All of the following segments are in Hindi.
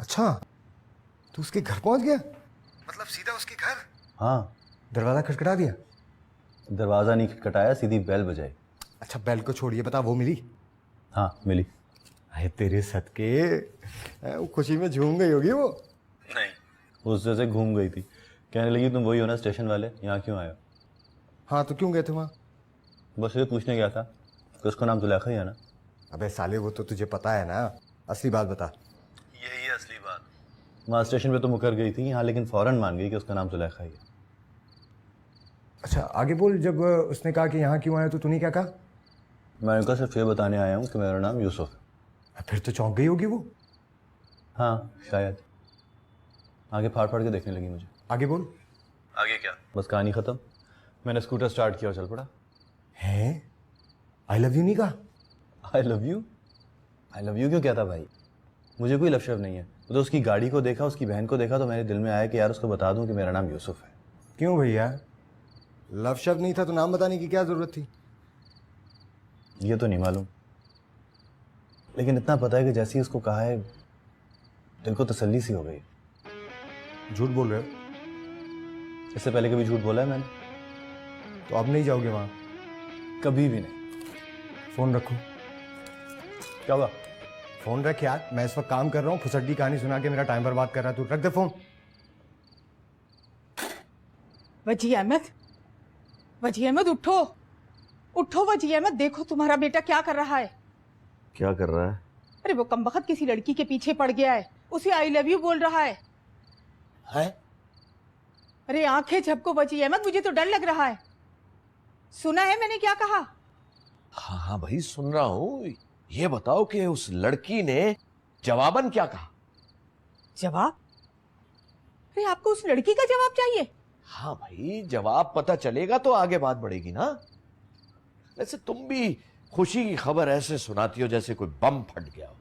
अच्छा, तू उसके घर पहुंच गया? मतलब सीधा उसके घर? हाँ, दरवाजा खटखटा दिया? दरवाज़ा नहीं खटखटाया, सीधी बेल बजाई। अच्छा, बेल को छोड़िए, बता वो मिली? हाँ मिली। अरे तेरे सदके, वो खुशी में झूम गई होगी वो। नहीं, उस जैसे घूम गई थी, कहने लगी तुम वही हो ना स्टेशन वाले, यहाँ क्यों आए हो? हाँ तो क्यों गए थे वहाँ? बस ये पूछने गया था कि उसका नाम जुलेखा ही है ना। अबे साले, वो तो तुझे पता है ना, असली बात बता। यही है असली बात। वहाँ स्टेशन पे तो मुकर गई थी, यहाँ लेकिन फौरन मान गई कि उसका नाम जुलेखा ही है। अच्छा आगे बोल, जब उसने कहा कि यहाँ क्यों आया तो तूने क्या कहा? मैं उनका सिर्फ ये बताने आया हूँ कि मेरा नाम यूसुफ है। फिर तो चौंक गई होगी वो। हाँ शायद। आगे फाड़ फाड़ के देखने लगी मुझे। आगे बोल। आगे क्या, बस कहानी खत्म। मैंने स्कूटर स्टार्ट किया और चल पड़ा। है? आई लव यू नहीं कहा? I love you? I love you क्यों कहता भाई? मुझे कोई लव नहीं है। तो उसकी गाड़ी को देखा, उसकी बहन को देखा तो मेरे दिल में आया कि यार उसको बता दूं कि मेरा नाम यूसुफ है। क्यों भैया, लव शब्द नहीं था तो नाम बताने की क्या जरूरत थी? ये तो नहीं मालूम, लेकिन इतना पता है कि जैसे ही उसको कहा है दिल को तसल्ली सी हो गई। झूठ बोल रहे हो? इससे पहले कभी झूठ बोला है मैंने? तो अब नहीं जाओगे वहां? कभी भी नहीं। फोन रखो। क्या हुआ? फोन रख यार, मैं इस वक्त काम कर रहा हूँ, फुसड्डी कहानी सुना के मेरा टाइम बर्बाद कर रहा है तू। रख दे फोन। वजी अहमद, वजी अहमद उठो, उठो वजी अहमद, देखो तुम्हारा बेटा क्या कर रहा है। क्या कर रहा है? अरे वो कमबख्त किसी लड़की के पीछे पड़ गया है, उसे आई लव यू बोल रहा है। अरे आंखें झपको वजी अहमद, मुझे तो डर लग रहा है। सुना है मैंने क्या कहा? हाँ हाँ भाई सुन रहा हूं। ये बताओ कि उस लड़की ने जवाबन क्या कहा? जवाब? अरे आपको उस लड़की का जवाब चाहिए? हाँ भाई, जवाब पता चलेगा तो आगे बात बढ़ेगी ना। वैसे तुम भी खुशी की खबर ऐसे सुनाती हो जैसे कोई बम फट गया हो।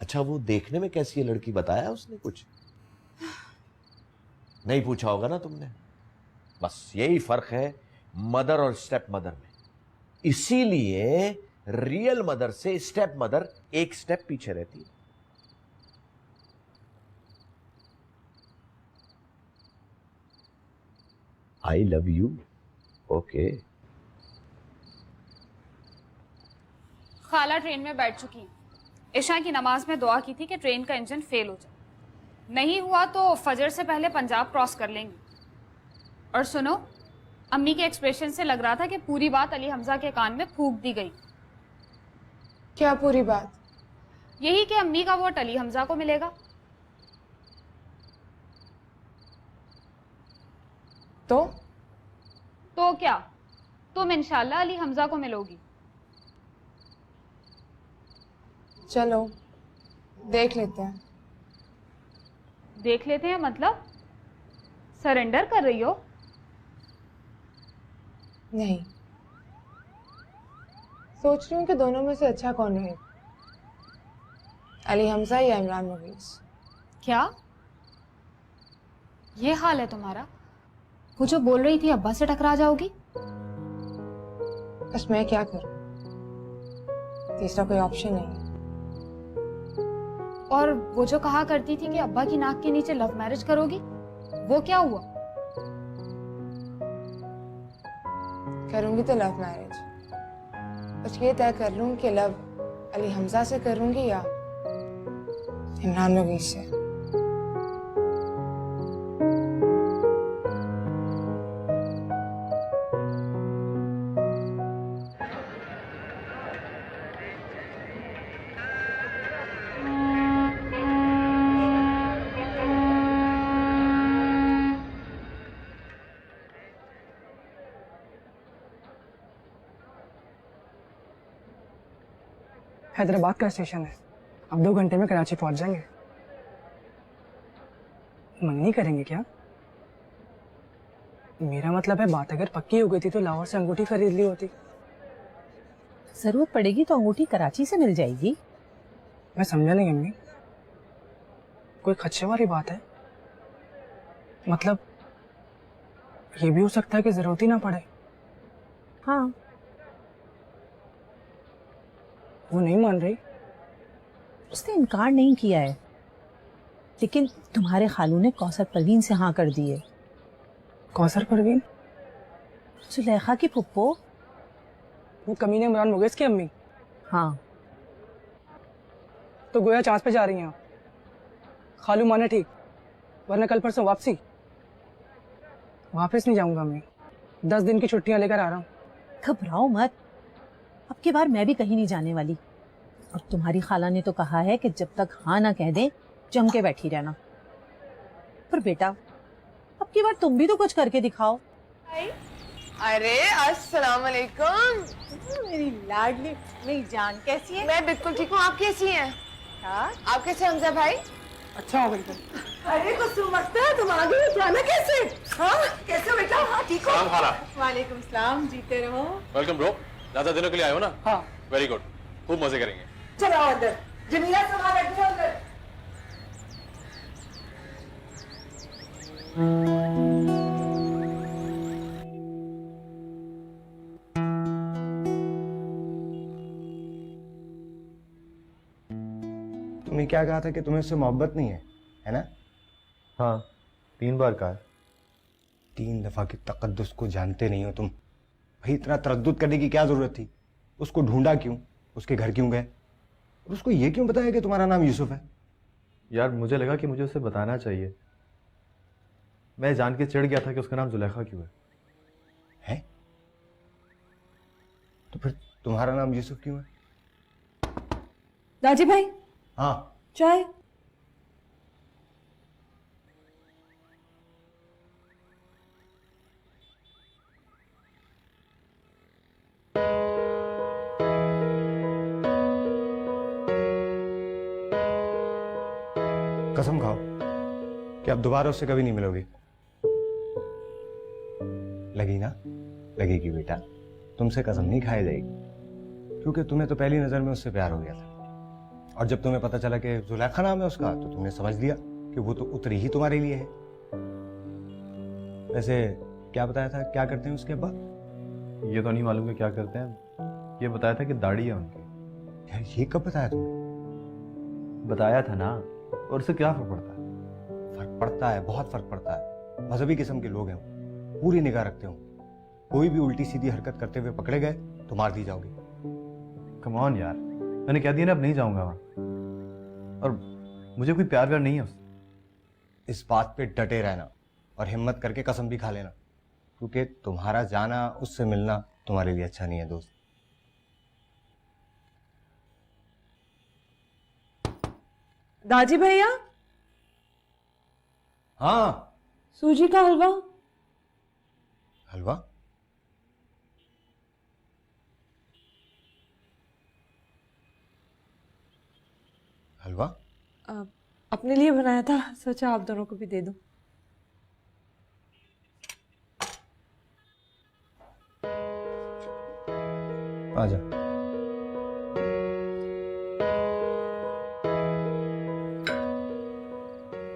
अच्छा वो देखने में कैसी है लड़की, बताया उसने कुछ? नहीं पूछा होगा ना तुमने। बस यही फर्क है मदर और स्टेप मदर में। इसीलिए रियल मदर से स्टेप मदर एक स्टेप पीछे रहती है। I love you. ओके। खाला ट्रेन में बैठ चुकी। इशा की नमाज में दुआ की थी कि ट्रेन का इंजन फेल हो जाए, नहीं हुआ तो फजर से पहले पंजाब क्रॉस कर लेंगे। और सुनो, अम्मी के एक्सप्रेशन से लग रहा था कि पूरी बात अली हमजा के कान में फूंक दी गई। क्या पूरी बात? यही कि अम्मी का वोट अली हमजा को मिलेगा। तो क्या, तुम इंशाल्लाह अली हमजा को मिलोगी। चलो देख लेते हैं। देख लेते हैं मतलब सरेंडर कर रही हो? नहीं, सोच रही हूँ कि दोनों में से अच्छा कौन है, अली हमजा या इमरान मवीज। क्या ये हाल है तुम्हारा? वो जो बोल रही थी अब्बा से टकरा जाओगी। बस मैं क्या करूँ, तीसरा कोई ऑप्शन नहीं है। और वो जो कहा करती थी कि अब्बा की नाक के नीचे लव मैरिज करोगी, वो क्या हुआ? करूंगी तो लव मैरिज, बस ये तय कर लूँ कि लव अली हमजा से करूंगी या इमरान मवीज से। हैदराबाद का स्टेशन है, अब 2 घंटे में कराची पहुंच जाएंगे। मंगनी करेंगे क्या? मेरा मतलब है बात अगर पक्की हो गई थी तो लाहौर से अंगूठी खरीद ली होती। जरूरत पड़ेगी तो अंगूठी कराची से मिल जाएगी। मैं समझा नहीं अम्मी, कोई खदशे वाली बात है? मतलब ये भी हो सकता है कि जरूरत ही ना पड़े। हाँ, वो नहीं मान रही। उसने इनकार नहीं किया है, लेकिन तुम्हारे खालू ने कौसर परवीन से हाँ कर दी है। कौसर परवीन? सुलेखा की पुप्पो। वो कमीने इमरान मुगेस की अम्मी? हाँ। तो गोया चांस पे जा रही हैं आप? खालू माने ठीक, वरना कल परसों वापसी। वापस नहीं जाऊंगा मैं, 10 दिन की छुट्टियां लेकर आ रहा हूँ। घबराओ मत, अब की बार मैं भी कहीं नहीं जाने वाली। और तुम्हारी खाला ने तो कहा है कि जब तक हाँ ना कह दे जम के बैठी रहना। पर बेटा अब की बार तुम भी तो कुछ करके दिखाओ। अरे अस्सलाम वालेकुम। मेरी लाडली मेरी जान कैसी है? मैं बिल्कुल ठीक हूँ, आप कैसी हैं? आप कैसे हमजा भाई? अच्छा हो बिल्कुल। अरे कुसुम अख्तर, तुम आ गई, जाना कैसे? हाँ कैसे हो बेटा? हाँ ठीक हो? वालेकुम सलाम, जीते रहो। Welcome bro. ज्यादा दिनों के लिए आए हो ना? हाँ। वेरी गुड, खूब मजे करेंगे। चलो अंदर, जमीला सामान रख दो अंदर। तुमने क्या कहा था कि तुम्हें उससे मोहब्बत नहीं है ना? हाँ, 3 बार कहा है। 3 दफा की तकद्दुस को जानते नहीं हो तुम। भाई इतना तरद्दुद करने की क्या जरूरत थी? उसको ढूंढा क्यों? उसके घर क्यों गए? और उसको ये क्यों बताया कि तुम्हारा नाम यूसुफ है? यार मुझे लगा कि मुझे उसे बताना चाहिए। मैं जान के चिढ़ गया था कि उसका नाम जुलेखा क्यों है। तो फिर तुम्हारा नाम यूसुफ क्यों है? राजी भाई हाँ। चाय। कसम खाओ कि अब दोबारा उससे कभी नहीं मिलोगी। लगी ना? लगेगी बेटा, तुमसे कसम नहीं खाई जाएगी, क्योंकि तुम्हें तो पहली नजर में उससे प्यार हो गया था। और जब तुम्हें पता चला कि जुलेखा नाम है उसका, तो तुमने समझ लिया कि वो तो उतरी ही तुम्हारे लिए है। वैसे क्या बताया था, क्या करते हैं उसके अब्बा? ये तो नहीं मालूम कि क्या करते हैं। ये बताया था कि दाढ़ी है उनकी। यार ये कब बताया तुमने? बताया था ना। और उससे क्या फर्क पड़ता है? फर्क पड़ता है, बहुत फर्क पड़ता है। मजहबी किस्म के लोग हैं, पूरी निगाह रखते हो। कोई भी उल्टी सीधी हरकत करते हुए पकड़े गए तो मार दी जाओगे। कम ऑन यार, मैंने कह दिया ना अब नहीं जाऊंगा वहां। और मुझे कोई प्यार व्यार नहीं है उससे। इस बात पे डटे रहना और हिम्मत करके कसम भी खा लेना, क्योंकि तुम्हारा जाना, उससे मिलना तुम्हारे लिए अच्छा नहीं है दोस्त। दाजी भैया, हाँ। सूजी का हलवा। हलवा? हलवा? अपने लिए बनाया था, सोचा आप दोनों को भी दे दूं। आजा।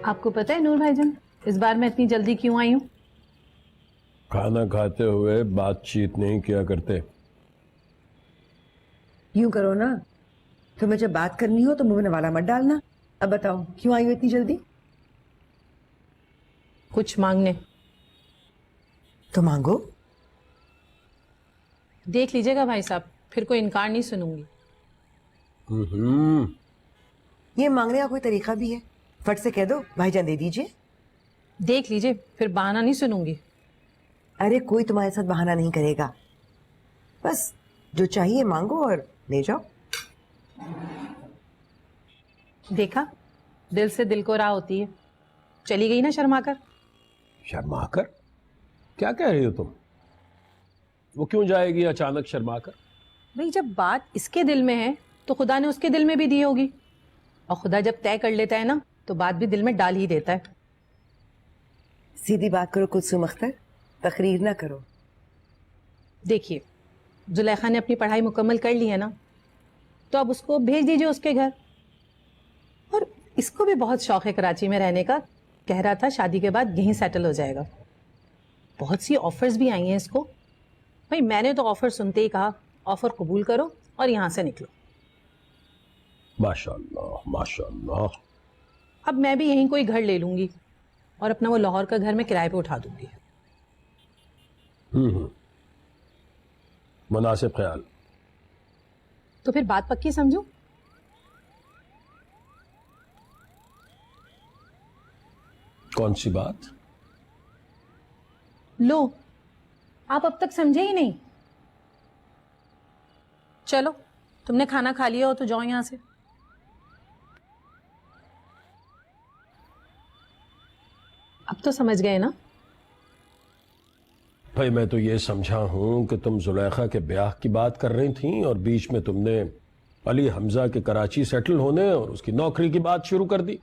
आपको पता है नूर भाईजान, इस बार मैं इतनी जल्दी क्यों आई हूँ? खाना खाते हुए बातचीत नहीं किया करते। यूं करो ना, तुम्हें जब बात करनी हो तो मुंह में वाला मत डालना। अब बताओ क्यों आई हो इतनी जल्दी? कुछ मांगने। तो मांगो। देख लीजिएगा भाई साहब, फिर कोई इनकार नहीं सुनूंगी। ये मांगने का कोई तरीका भी है? फट से कह दो भाईजान दे दीजिए। देख लीजिए, फिर बहाना नहीं सुनूंगी। अरे कोई तुम्हारे साथ बहाना नहीं करेगा, बस जो चाहिए मांगो और ले जाओ। देखा, दिल से दिल को राह होती है। चली गई ना शर्माकर। शर्माकर? क्या कह रही हो तुम? वो क्यों जाएगी अचानक शर्माकर? भाई जब बात इसके दिल में है तो खुदा ने उसके दिल में भी दी होगी, और खुदा जब तय कर लेता है ना तो बात भी दिल में डाल ही देता है। सीधी बात करो कुलसुम अख्तर, तकरीर ना करो। देखिए, जुलेखा ने अपनी पढ़ाई मुकम्मल कर ली है ना, तो अब उसको भेज दीजिए उसके घर। और इसको भी बहुत शौक है कराची में रहने का, कह रहा था शादी के बाद यहीं सेटल हो जाएगा। बहुत सी ऑफर्स भी आई हैं इसको। भाई मैंने तो ऑफर सुनते ही कहा ऑफर कबूल करो और यहाँ से निकलो। माशाल्लाह माशाल्लाह, अब मैं भी यहीं कोई घर ले लूंगी और अपना वो लाहौर का घर मैं किराए पे उठा दूंगी। मुनासिब ख्याल। तो फिर बात पक्की समझूं? कौन सी बात? लो, आप अब तक समझे ही नहीं। चलो, तुमने खाना खा लिया हो तो जाओ यहां से। अब तो समझ गए ना? भाई मैं तो ये समझा हूं कि तुम जुलेखा के ब्याह की बात कर रही थी और बीच में तुमने अली हमजा के कराची सेटल होने और उसकी नौकरी की बात शुरू कर दी।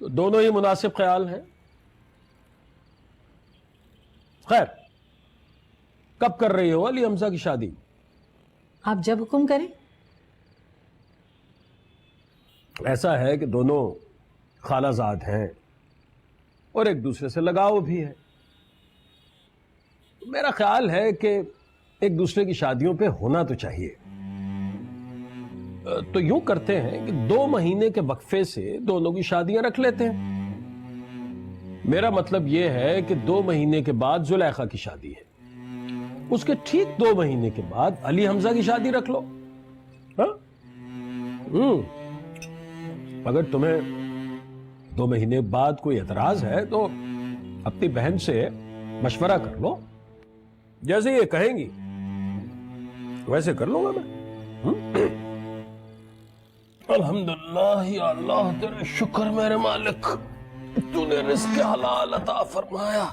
तो दोनों ही मुनासिब ख्याल हैं। खैर, कब कर रही हो अली हमजा की शादी? आप जब हुक्म करें। ऐसा है कि दोनों खालाजाद हैं और एक दूसरे से लगाव भी है। मेरा ख्याल है कि एक दूसरे की शादियों पे होना तो चाहिए। तो यूं करते हैं कि 2 महीने के वक्फे से दोनों की शादियां रख लेते हैं। मेरा मतलब यह है कि 2 महीने के बाद जुलेखा की शादी है, उसके ठीक 2 महीने के बाद अली हमजा की शादी रख लो। हाँ? अगर तुम्हें 2 महीने बाद कोई एतराज है तो अपनी बहन से मशवरा कर लो, जैसे ये कहेंगी वैसे कर लूंगा मैं। अल्हम्दुलिल्लाह या अल्लाह तेरे शुक्र मेरे मालिक, तूने रिज़्क़ हलाल अता फरमाया।